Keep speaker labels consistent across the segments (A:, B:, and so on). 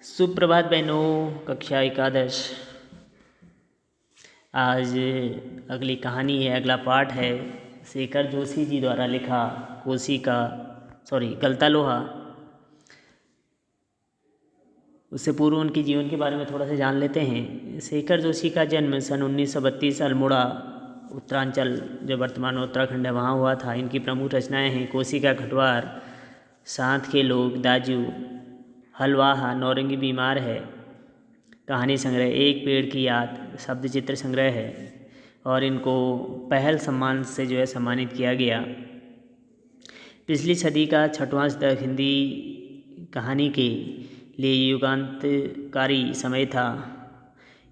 A: सुप्रभात बहनों। कक्षा एकादश। आज अगली कहानी है, अगला पाठ है शेखर जोशी जी द्वारा लिखा गलता लोहा। उससे पूर्व उनके जीवन के बारे में थोड़ा सा जान लेते हैं। शेखर जोशी का जन्म सन 1932 अल्मोड़ा उत्तरांचल, जो वर्तमान उत्तराखंड है, वहाँ हुआ था। इनकी प्रमुख रचनाएं हैं कोसी का खटवार, साथ के लोग, दाजू, हलवाहा, नौरंगी बीमार है, कहानी संग्रह, एक पेड़ की याद, शब्द चित्र संग्रह है। और इनको पहल सम्मान से सम्मानित किया गया। पिछली सदी का 6वां दशक हिंदी कहानी के लिए युगांतकारी समय था।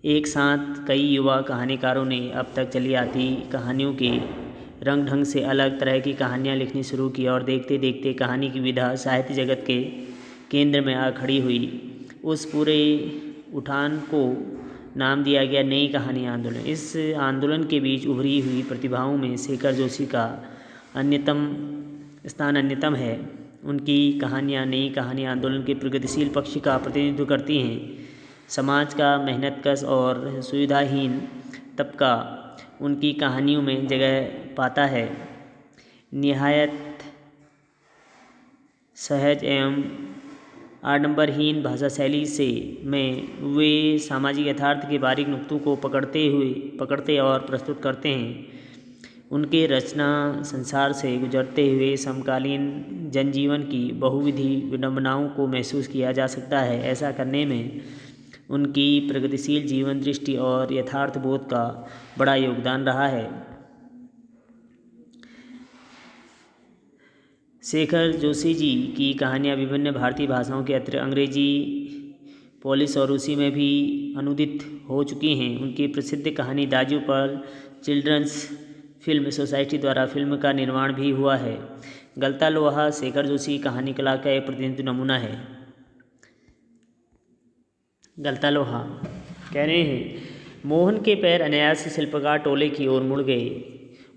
A: एक साथ कई युवा कहानीकारों ने अब तक चली आती कहानियों के रंग ढंग से अलग तरह की कहानियाँ लिखनी शुरू की और देखते देखते कहानी की विधा साहित्य जगत के केंद्र में आ खड़ी हुई। उस पूरे उठान को नाम दिया गया नई कहानी आंदोलन। इस आंदोलन के बीच उभरी हुई प्रतिभाओं में शेखर जोशी का अन्यतम है। उनकी कहानियाँ नई कहानी आंदोलन के प्रगतिशील पक्ष का प्रतिनिधित्व करती हैं। समाज का मेहनतकश और सुविधाहीन तबका उनकी कहानियों में जगह पाता है। निहायत सहज एवं आडंबरहीन भाषा शैली से वे सामाजिक यथार्थ के बारीक नुक्तों को पकड़ते और प्रस्तुत करते हैं। उनके रचना संसार से गुजरते हुए समकालीन जनजीवन की बहुविधि विडंबनाओं को महसूस किया जा सकता है। ऐसा करने में उनकी प्रगतिशील जीवन दृष्टि और यथार्थ बोध का बड़ा योगदान रहा है। शेखर जोशी जी की कहानियाँ विभिन्न भारतीय भाषाओं के अतिरिक्त अंग्रेजी, पोलिश और रूसी में भी अनुदित हो चुकी हैं। उनकी प्रसिद्ध कहानी दाजू पर चिल्ड्रंस फिल्म सोसाइटी द्वारा फिल्म का निर्माण भी हुआ है। गलता लोहा शेखर जोशी कहानी कला का एक प्रतिनिधित्व नमूना है। गलता लोहा कह रहे हैं, मोहन के पैर अनायास शिल्पकार टोले की ओर मुड़ गए।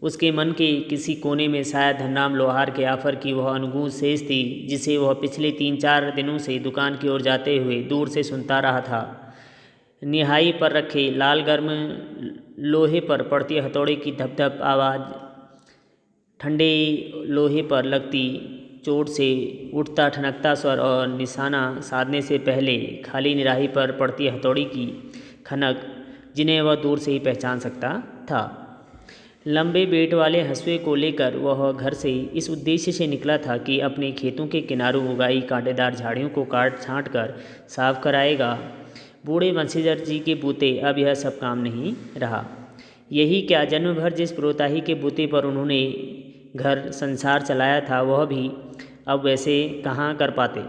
A: उसके मन के किसी कोने में शायद धनराम लोहार के ऑफर की वह अनगूंज शेष थी, जिसे वह पिछले 3-4 दिनों से दुकान की ओर जाते हुए दूर से सुनता रहा था। निहाई पर रखे लाल गर्म लोहे पर पड़ती हथौड़े की धप-धप आवाज़, ठंडे लोहे पर लगती चोट से उठता ठनकता स्वर और निशाना साधने से पहले खाली निराही पर पड़ती हथौड़ी की खनक, जिन्हें वह दूर से ही पहचान सकता था। लंबे बेट वाले हंसुए को लेकर वह घर से इस उद्देश्य से निकला था कि अपने खेतों के किनारों उगाई कांटेदार झाड़ियों को काट छांट कर साफ कराएगा। बूढ़े बंशीधर जी के बूते अब यह सब काम नहीं रहा। यही क्या, जन्म भर जिस प्रोताही के बूते पर उन्होंने घर संसार चलाया था, वह भी अब वैसे कहाँ कर पाते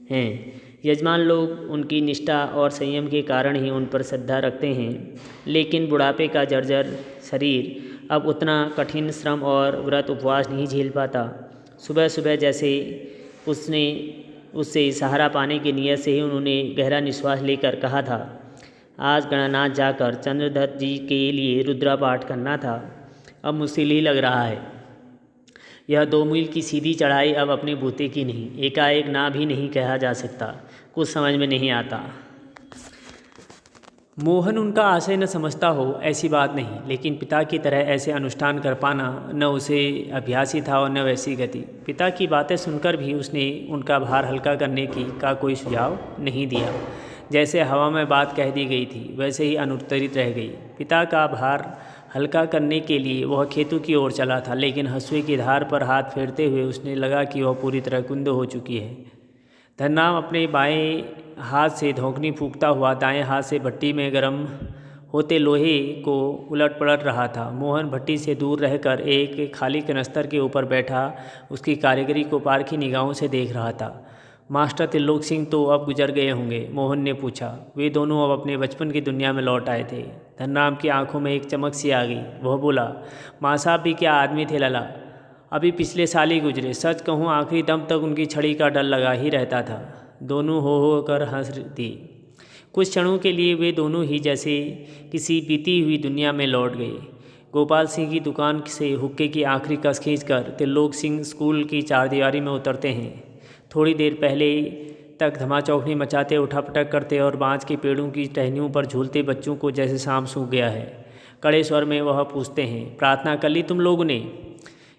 A: हैं। यजमान लोग उनकी निष्ठा और संयम के कारण ही उन पर श्रद्धा रखते हैं, लेकिन बुढ़ापे का जर्जर शरीर अब उतना कठिन श्रम और व्रत उपवास नहीं झेल पाता। सुबह सुबह जैसे उससे सहारा पाने की नीयत से ही उन्होंने गहरा निश्वास लेकर कहा था, आज गणनाथ जाकर चंद्रदत्त जी के लिए रुद्रा पाठ करना था। अब मुश्किल ही लग रहा है। यह 2 मील की सीधी चढ़ाई अब अपने बूते की नहीं, एकाएक ना भी नहीं कहा जा सकता। कुछ समझ में नहीं आता। मोहन उनका आशय न समझता हो, ऐसी बात नहीं, लेकिन पिता की तरह ऐसे अनुष्ठान कर पाना न उसे अभ्यास ही था और न वैसी गति। पिता की बातें सुनकर भी उसने उनका भार हल्का करने का कोई सुझाव नहीं दिया। जैसे हवा में बात कह दी गई थी, वैसे ही अनुत्तरित रह गई। पिता का भार हल्का करने के लिए वह खेतों की ओर चला था, लेकिन हंसुए की धार पर हाथ फेरते हुए उसने लगा कि वह पूरी तरह कुंद हो चुकी है। धनराम अपने बाएं हाथ से धौंकनी फूंकता हुआ दाएं हाथ से भट्टी में गर्म होते लोहे को उलट पलट रहा था। मोहन भट्टी से दूर रहकर एक खाली कनस्तर के ऊपर बैठा उसकी कारीगरी को पारखी निगाहों से देख रहा था। मास्टर त्रिलोक सिंह तो अब गुजर गए होंगे, मोहन ने पूछा। वे दोनों अब अपने बचपन की दुनिया में लौट आए थे। धनराम की आंखों में एक चमक सी आ गई। वह बोला, माँ साहब भी क्या आदमी थे लला, अभी पिछले साल ही गुजरे। सच कहूँ आखिरी दम तक उनकी छड़ी का डर लगा ही रहता था। दोनों हो कर हंस दी। कुछ क्षणों के लिए वे दोनों ही जैसे किसी बीती हुई दुनिया में लौट गए। गोपाल सिंह की दुकान से हुक्के की आखिरी कस खींचकर त्रिलोक सिंह स्कूल की चारदीवारी में उतरते हैं। थोड़ी देर पहले तक धमाचौकड़ी मचाते, उठापटक करते और बाँझ के पेड़ों की टहनियों पर झूलते बच्चों को जैसे शाम सूख गया है। कड़े स्वर में वह पूछते हैं, प्रार्थना कर ली तुम लोगों ने?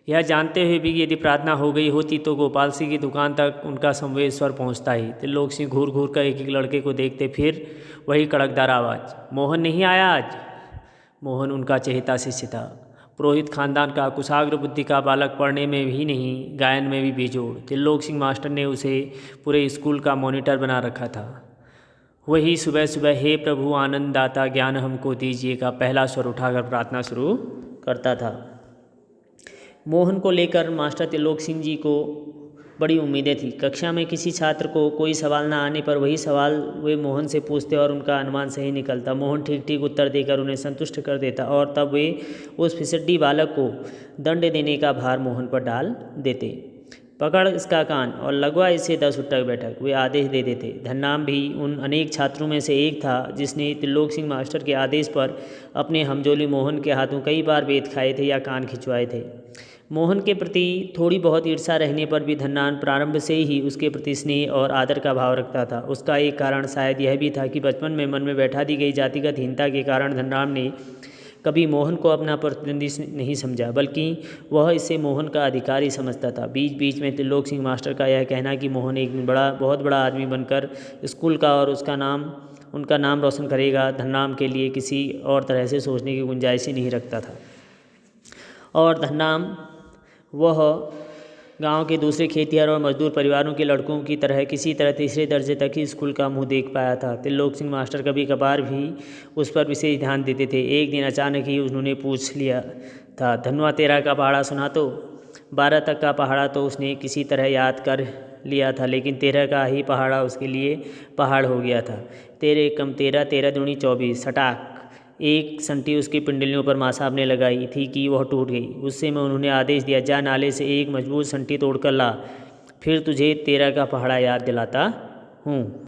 A: यह जानते हुए भी यदि प्रार्थना हो गई होती तो गोपाल सिंह की दुकान तक उनका संवेद स्वर पहुँचता ही। त्रिलोक सिंह घूर घूर कर एक एक लड़के को देखते, फिर वही कड़कदार आवाज़, मोहन नहीं आया आज? मोहन उनका चहेता शिष्य था, पुरोहित खानदान का, कुशाग्र बुद्धि का बालक, पढ़ने में भी नहीं, गायन में भी बेजोड़। त्रिलोक सिंह मास्टर ने उसे पूरे स्कूल का मॉनिटर बना रखा था। वही सुबह सुबह हे प्रभु आनंद दाता ज्ञान हमको दीजिए का पहला स्वर उठाकर प्रार्थना शुरू करता था। मोहन को लेकर मास्टर त्रिलोक सिंह जी को बड़ी उम्मीदें थी। कक्षा में किसी छात्र को कोई सवाल ना आने पर वही सवाल वे मोहन से पूछते और उनका अनुमान सही निकलता। मोहन ठीक ठीक उत्तर देकर उन्हें संतुष्ट कर देता और तब वे उस फिसड्डी बालक को दंड देने का भार मोहन पर डाल देते। पकड़ इसका कान और लगवा इसे 10 उठक बैठक, वे आदेश दे देते। धन्नाम भी उन अनेक छात्रों में से एक था जिसने त्रिलोक सिंह मास्टर के आदेश पर अपने हमजोली मोहन के हाथों कई बार वेद खाए थे या कान खिंचवाए थे। मोहन के प्रति थोड़ी बहुत ईर्ष्या रहने पर भी धन्नान प्रारंभ से ही उसके प्रति स्नेह और आदर का भाव रखता था। उसका एक कारण शायद यह भी था कि बचपन में मन में बैठा दी गई जातिगत हीनता के कारण धन्नान ने कभी मोहन को अपना प्रतिद्वंदी नहीं समझा, बल्कि वह इसे मोहन का अधिकारी समझता था। बीच बीच में त्रिलोक सिंह मास्टर का यह कहना कि मोहन एक बहुत बड़ा आदमी बनकर स्कूल का और उनका नाम रोशन करेगा, धन्नाम के लिए किसी और तरह से सोचने की गुंजाइश ही नहीं रखता था। और धन्नाम वह गांव के दूसरे खेतिहर और मजदूर परिवारों के लड़कों की तरह किसी तरह तीसरे दर्जे तक ही स्कूल का मुंह देख पाया था। त्रिलोक सिंह मास्टर कभी कभार भी उस पर विशेष ध्यान देते थे। एक दिन अचानक ही उन्होंने पूछ लिया था, धनवा 13 का पहाड़ा सुना तो? 12 तक का पहाड़ा तो उसने किसी तरह याद कर लिया था, लेकिन 13 का ही पहाड़ा उसके लिए पहाड़ हो गया था। 13 कम 13, 13 दूनी 24, सटाक। एक संटी उसकी पिंडलियों पर माँ साहब ने लगाई थी कि वह टूट गई। उससे मैं उन्होंने आदेश दिया, जा नाले से एक मजबूत संटी तोड़कर ला, फिर तुझे 13 का पहाड़ा याद दिलाता हूँ।